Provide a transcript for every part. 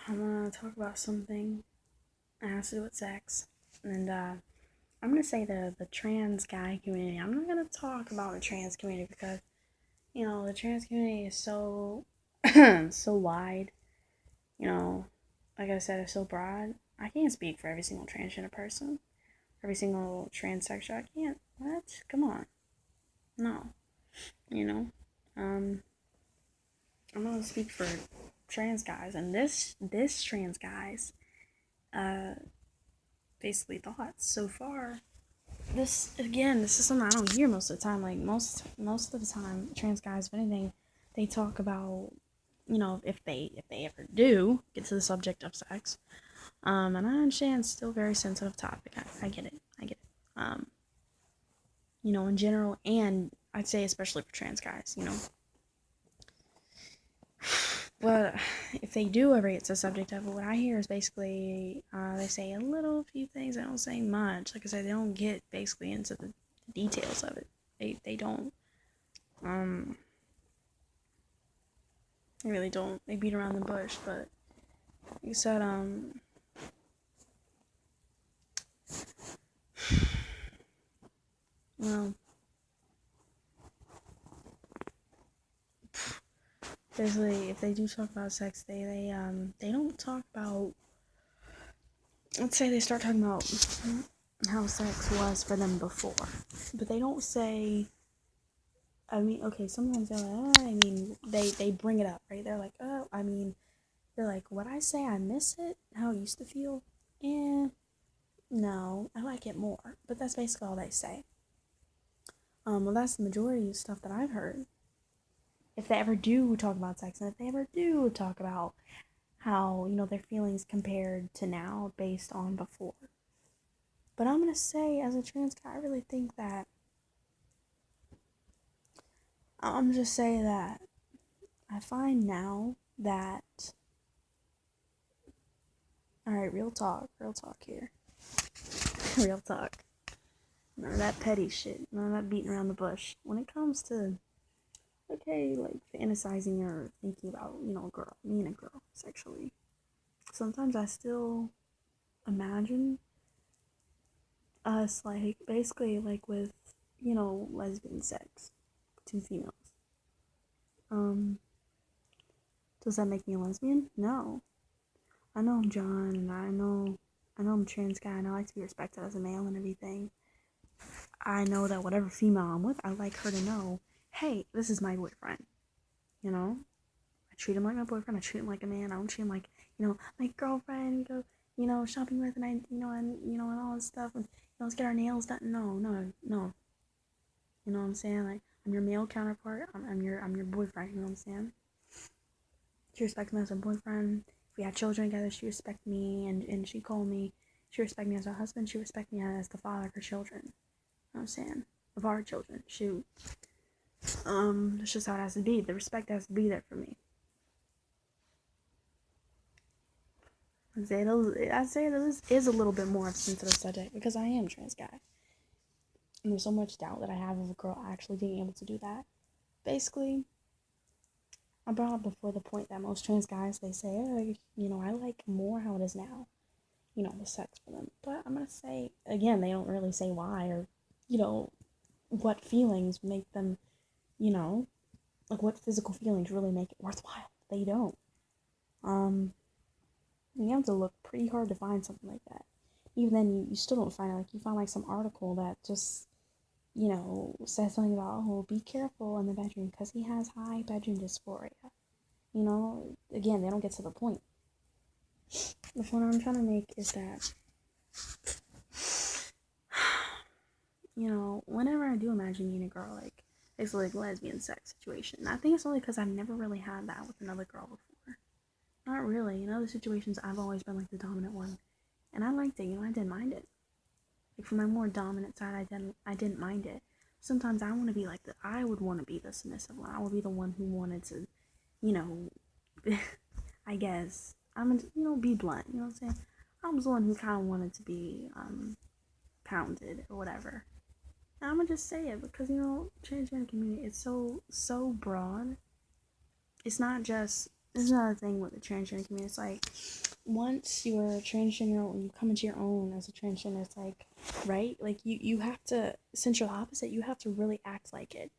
I'm gonna talk about something that has to do with sex, and I'm gonna say the trans guy community. I'm not gonna talk about the trans community because the trans community is so so wide. You know, like I said, it's so broad. I can't speak for every single transgender person, every single transsexual. I can't. What? Come on, no. You know, um, I'm gonna speak for trans guys, and this trans guys, uh, basically thoughts so far. This is something I don't hear most of the time. Like most of the time, trans guys, if anything, they talk about if they ever do get to the subject of sex. And I understand it's still a very sensitive topic. I get it. I get it. In general, and I'd say especially for trans guys. But if they do ever get to the subject of it, what I hear is basically they say a little few things. They don't say much. Like I said, they don't get basically into the details of it. They don't. Um, they really don't. They beat around the bush. But like you said, well, basically, if they do talk about sex, they don't talk about. Let's say they start talking about how sex was for them before, but they don't say. I mean, okay, sometimes they're like, they bring it up, right? They're like, they're like, what I say, I miss it, how it used to feel. Eh, no, I like it more. But that's basically all they say. Well, that's the majority of stuff that I've heard. If they ever do talk about sex, and if they ever do talk about how, their feelings compared to now based on before. But I'm gonna say, as a trans guy, I really think that, I'm just say that I find now that, alright, real talk here. Real talk. None of that petty shit. None of that beating around the bush. When it comes to, okay, like fantasizing or thinking about, a girl, me and a girl sexually, sometimes I still imagine us, like, basically, like, with, lesbian sex. Two females. Um, does that make me a lesbian? No. I know I'm John, and I know I'm a trans guy, and I like to be respected as a male and everything. I know that whatever female I'm with, I like her to know, hey, this is my boyfriend. I treat him like my boyfriend. I treat him like a man. I don't treat him like, my girlfriend. We go, shopping with, and and all this stuff. And let's get our nails done. No, no, no. You know what I'm saying? Like, I'm your male counterpart. I'm your boyfriend. You know what I'm saying? She respects me as a boyfriend. If we had children together, she respects me, and she called me. She respects me as a husband. She respects me as the father of her children. You know what I'm saying? Of our children. Shoot. That's just how it has to be. The respect has to be there for me. I say this is a little bit more of a sensitive subject because I am a trans guy. And there's so much doubt that I have of a girl actually being able to do that. Basically, I brought up before the point that most trans guys, they say, oh, I like more how it is now. The sex for them. But I'm going to say, again, they don't really say why or, what feelings make them, like what physical feelings really make it worthwhile. They don't. You have to look pretty hard to find something like that. Even then, you still don't find it. Like, you find, like, some article that just, says something about, oh, be careful in the bedroom because he has high bedroom dysphoria. Again, they don't get to the point. The point I'm trying to make is that, whenever I do imagine meeting a girl, like, it's like lesbian sex situation. I think it's only because I've never really had that with another girl before. Not really. In other situations, I've always been, like, the dominant one. And I liked it, I didn't mind it. Like, for my more dominant side, I didn't mind it. Sometimes I want to be like I would want to be the submissive one. I would be the one who wanted to, you know, I guess, be blunt, you know what I'm saying? I was the one who kind of wanted to be, pounded or whatever. And I'm gonna just say it because, transgender community, it's so broad. It's not just, There's another thing with the transgender community. It's like once you're a transgender and you come into your own as a transgender, it's like, right? Like you have to, since you're the opposite, you have to really act like it.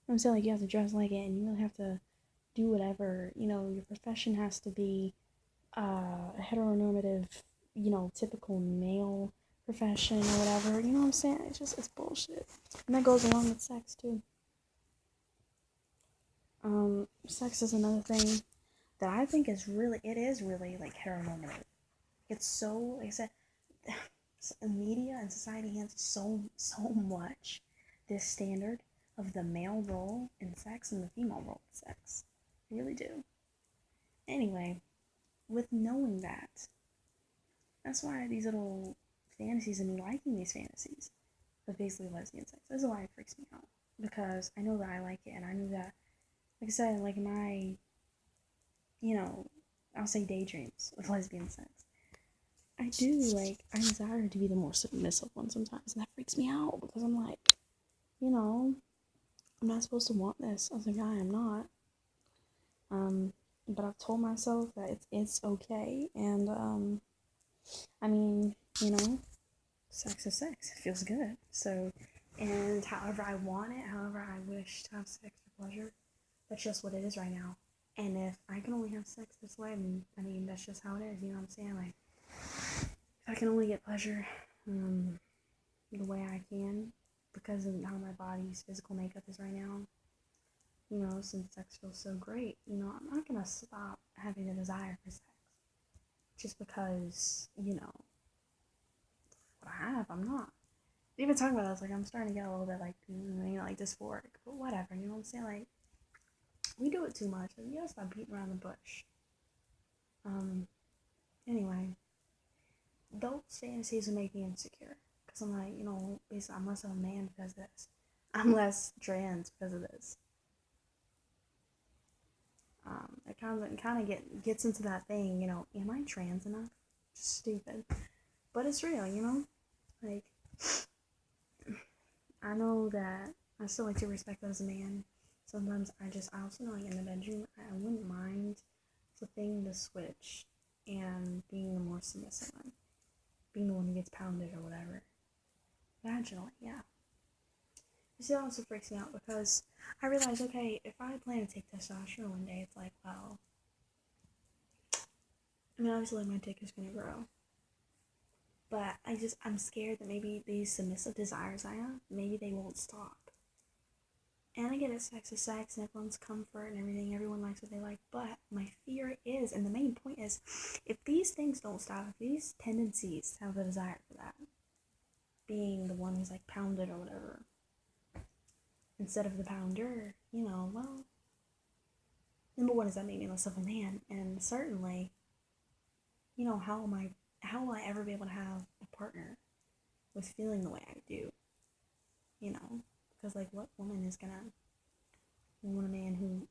I'm saying, like, you have to dress like it, and you really have to do whatever, your profession has to be a heteronormative, typical male profession or whatever. You know what I'm saying? It's bullshit. And that goes along with sex too. Sex is another thing that I think is really like heteronormative. It's so, like I said, media and society has so much this standard of the male role in sex and the female role in sex. They really do. Anyway, with knowing that, that's why these little fantasies and me liking these fantasies of basically lesbian sex, this is why it freaks me out. Because I know that I like it, and I know that, like I said, like my, I'll say daydreams of lesbian sex. I desire to be the more submissive one sometimes, and that freaks me out because I'm like, I'm not supposed to want this as a guy. I'm not. But I've told myself that it's okay, and I mean, sex is sex. It feels good. So, and however I want it, however I wish to have sex for pleasure, that's just what it is right now. And if I can only have sex this way, I mean that's just how it is. You know what I'm saying? Like, if I can only get pleasure, the way I can, because of how my body's physical makeup is right now, since sex feels so great, I'm not gonna stop having a desire for sex just because, what I have, I'm not. Even talking about this, like, I'm starting to get a little bit, like, like dysphoric, but whatever, you know what I'm saying? Like, we do it too much, and you gotta stop beating around the bush. Anyway, those fantasies will make me insecure, because I'm like, basically, I'm less of a man because of this. I'm less trans because of this. It kind of gets into that thing, am I trans enough? Just stupid, but it's real, like, I know that I still like to respect that as a man. Sometimes I also know, like, in the bedroom, I wouldn't mind flipping the switch and being the more submissive one, being the one who gets pounded or whatever, vaginally, yeah. You see, that also freaks me out because I realize, okay, if I plan to take testosterone one day, it's like, well, I mean, obviously my dick is gonna grow, but I'm scared that maybe these submissive desires I have, maybe they won't stop. And I get it, sex is sex, and everyone's comfort and everything, everyone likes what they like, but my fear is, and the main point is, if these things don't stop, if these tendencies have a desire for that, being the one who's, like, pounded or whatever, instead of the pounder, well, number one, does that make me less of a man? And certainly, how will I ever be able to have a partner with feeling the way I do? Because, like, what woman is gonna want a man who,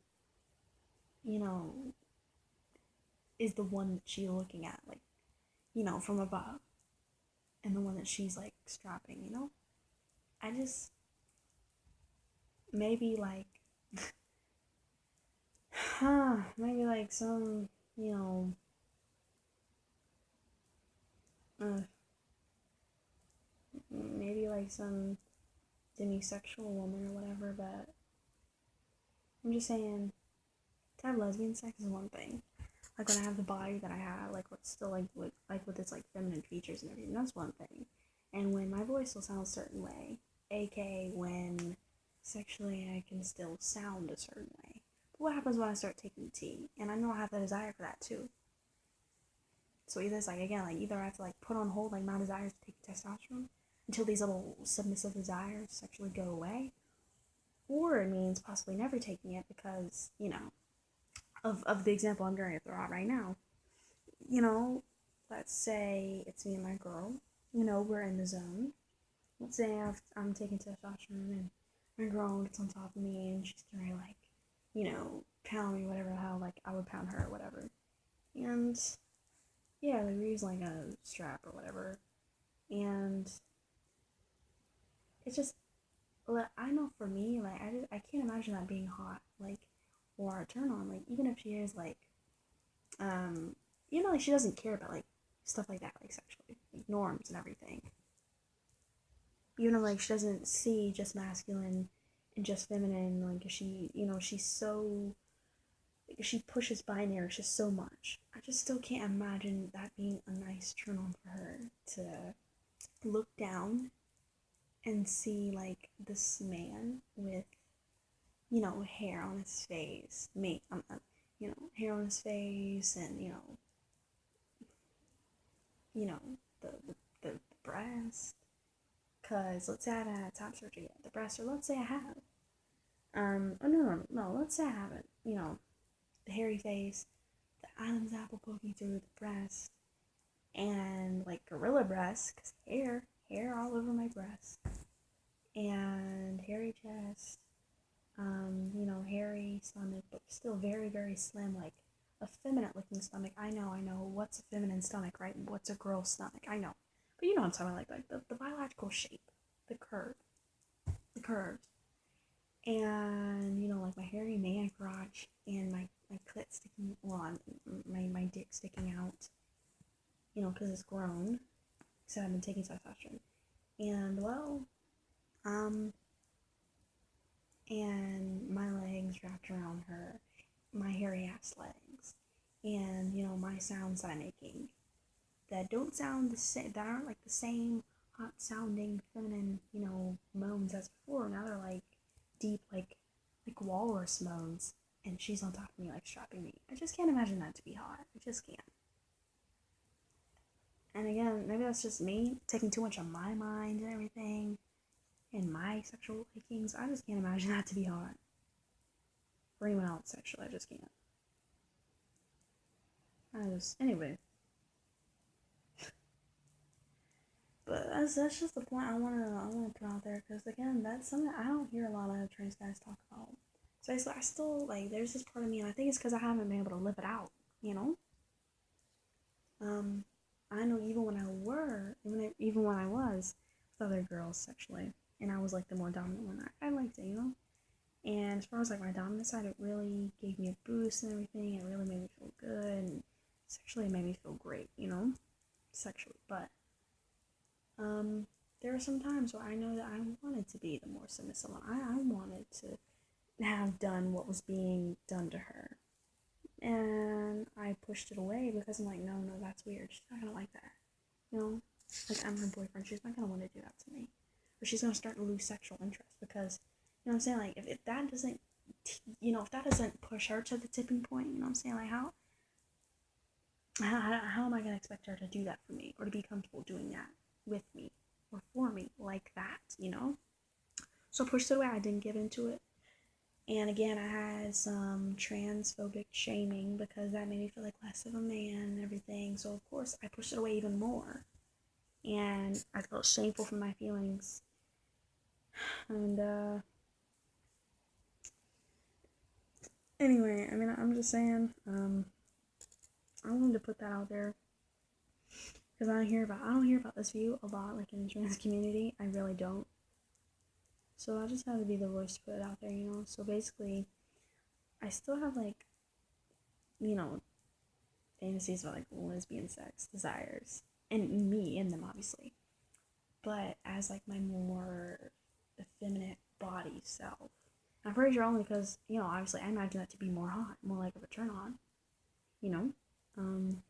is the one that she's looking at, like, from above, and the one that she's, like, strapping, I just, maybe, like, maybe, like, some, maybe, like, some demisexual woman or whatever, but I'm just saying, to have lesbian sex is one thing. Like, when I have the body that I have, like, what's still, like, with its, like, feminine features and everything, that's one thing. And when my voice will sound a certain way, aka when sexually I can still sound a certain way. But what happens when I start taking tea? And I know I have the desire for that too. So either it's like, again, like, either I have to, like, put on hold, like, my desires to take testosterone until these little submissive desires sexually go away, or it means possibly never taking it because, of the example I'm going to throw out right now, let's say it's me and my girl, we're in the zone. Let's say I'm taking testosterone and my girl gets on top of me and she's trying to, like, pound me, whatever the hell, like, I would pound her or whatever. And, yeah, like, we're using, like, a strap or whatever. And it's just, like, I know for me, like, I can't imagine that being hot, like, or a turn on, like, even if she is, like, you know, like she doesn't care about like stuff like that, like sexually, like norms and everything. You know, like she doesn't see just masculine and just feminine. Like she, you know, she's so she pushes binary just so much. I just still can't imagine that being a nice turn on for her to look down and see like this man with, you know, hair on his face. You know, hair on his face, and you know, the the breast. Cause let's say I haven't had top surgery yet, the breast, or let's say I have. Oh no, let's say I haven't. You know, the hairy face, the Adam's apple poking through the breast, and like gorilla breast, cause hair all over my breast, and hairy chest, you know, hairy stomach, but still very, very slim, like a feminine looking stomach. I know. What's a feminine stomach, right? What's a girl's stomach? I know. But you know what I'm talking like the biological shape, the curve, the curves. And, you know, like my hairy man crotch and my clit sticking, well, my dick sticking out, you know, because it's grown. So I've been taking testosterone. And, well, um, and my legs wrapped around her, my hairy ass legs, and you know my sounds that I'm making that don't sound the same, that aren't like the same hot sounding feminine, you know, moans as before. Now they're like deep, like walrus moans, and she's on top of me like strapping me. I just can't imagine that to be hot. I just can't. And again, maybe that's just me taking too much on my mind and everything, and my sexual likings. I just can't imagine that to be hot. For anyone else sexually, I just can't. Anyway. But that's just the point I wanna put out there, because again, that's something I don't hear a lot of trans guys talk about. So I still like, there's this part of me, and I think it's because I haven't been able to live it out, you know. Um, I know even when I was with other girls sexually, and I was like the more dominant one, I liked it, you know. And as far as like my dominant side, it really gave me a boost and everything. It really made me feel good, and sexually it made me feel great, you know, sexually. But there were some times where I know that I wanted to be the more submissive one. I wanted to have done what was being done to her. And I pushed it away because I'm like, no, that's weird. She's not gonna like that. You know? Like, I'm her boyfriend. She's not gonna want to do that to me. Or she's gonna start to lose sexual interest because, you know what I'm saying? Like, if that doesn't, if that doesn't push her to the tipping point, you know what I'm saying? Like, how am I gonna expect her to do that for me or to be comfortable doing that with me or for me like that, you know? So I pushed it away. I didn't give into it. And again, I had some transphobic shaming because that made me feel like less of a man and everything. So of course I pushed it away even more. And I felt shameful for my feelings. And anyway, I mean, I'm just saying, I wanted to put that out there because I don't hear about this view a lot, like in the trans community. I really don't. So I just had to be the voice to put it out there, you know. So basically, I still have like, you know, fantasies about like lesbian sex desires, and me in them obviously, but as like my more effeminate body self. I'm pretty sure only because, you know, obviously I imagine that to be more hot, more like of a turn on, you know. Um,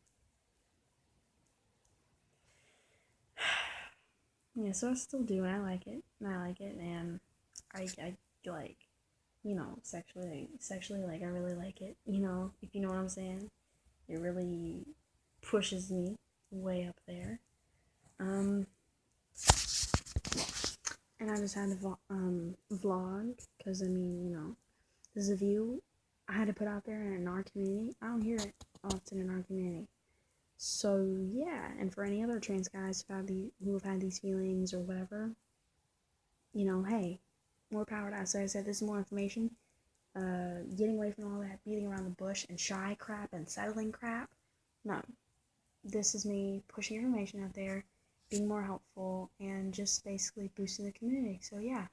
yeah, so I still do, and I like it, and I like, you know, sexually, like I really like it, you know, if you know what I'm saying. It really pushes me way up there. Um, and I just had to vlog because I mean, you know, this is a view I had to put out there in our community. I don't hear it often in our community. So yeah, and for any other trans guys who have had these feelings or whatever, you know, hey, more power to us. So I said this is more information. Getting away from all that beating around the bush and shy crap and settling crap. No, this is me pushing information out there, being more helpful, and just basically boosting the community. So yeah.